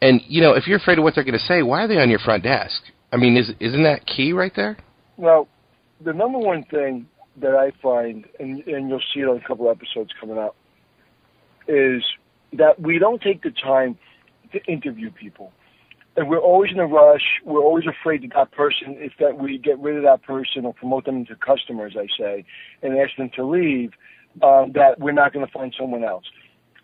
And, you know, if you're afraid of what they're going to say, why are they on your front desk? I mean, isn't that key right there? Well, the number one thing that I find, and you'll see it on a couple episodes coming up, is that we don't take the time to interview people. And we're always in a rush. We're always afraid that person, if that we get rid of that person or promote them into customers, I say, and ask them to leave, that we're not going to find someone else.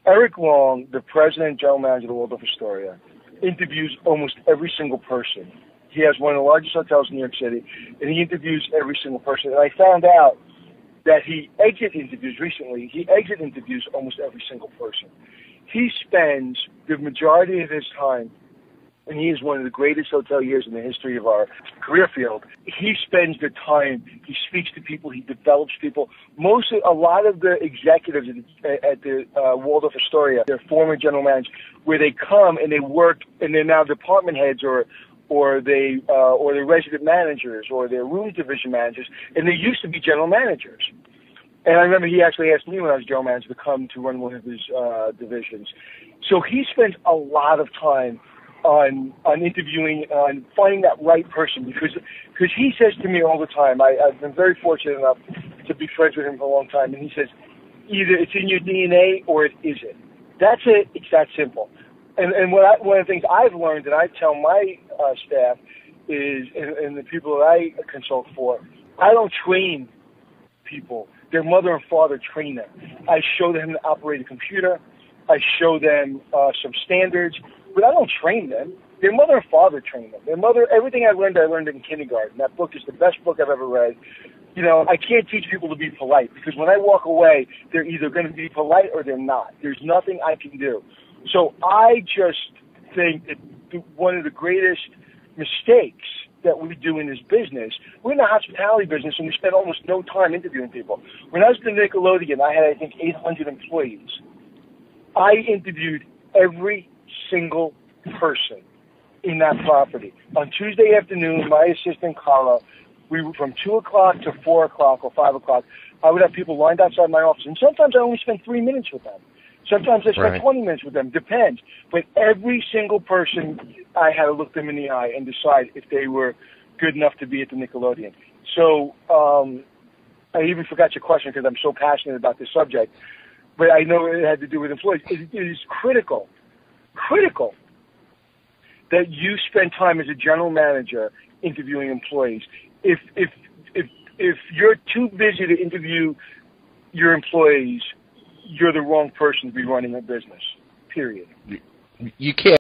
Eric Long, the president and general manager of the Waldorf Astoria, interviews almost every single person. He has one of the largest hotels in New York City, and he interviews every single person. And I found out that he exit interviews almost every single person. He spends the majority of his time, and he is one of the greatest hoteliers in the history of our career field. He spends the time, he speaks to people, he develops people. A lot of the executives at the Waldorf Astoria, their former general managers, where they come and they work, and they're now department heads or they're resident managers or they're room division managers, and they used to be general managers. And I remember he actually asked me when I was general manager to come to run one of his divisions. So he spends a lot of time on interviewing, on finding that right person, because he says to me all the time, I've been very fortunate enough to be friends with him for a long time, and he says, either it's in your DNA or it isn't. That's it. It's that simple. And one of the things I've learned, and I tell my staff is, and the people that I consult for, I don't train people. Their mother and father train them. I show them how to operate a computer. I show them some standards, but I don't train them. Their mother and father train them. Their mother, everything I learned in kindergarten. That book is the best book I've ever read. You know, I can't teach people to be polite, because when I walk away, they're either going to be polite or they're not. There's nothing I can do. So I just think that one of the greatest mistakes that we do in this business, we're in the hospitality business, and we spend almost no time interviewing people. When I was at Nickelodeon, I had, I think, 800 employees. I interviewed every single person in that property. On Tuesday afternoon, my assistant, Carla, we were from 2 o'clock to 4 o'clock or 5 o'clock. I would have people lined outside my office, and sometimes I only spent 3 minutes with them. Sometimes I spent 20 minutes with them. Depends. But every single person, I had to look them in the eye and decide if they were good enough to be at the Nickelodeon. So I even forgot your question because I'm so passionate about this subject. But I know it had to do with employees. It is critical that you spend time as a general manager interviewing employees. If you're too busy to interview your employees, you're the wrong person to be running a business, period. You can't.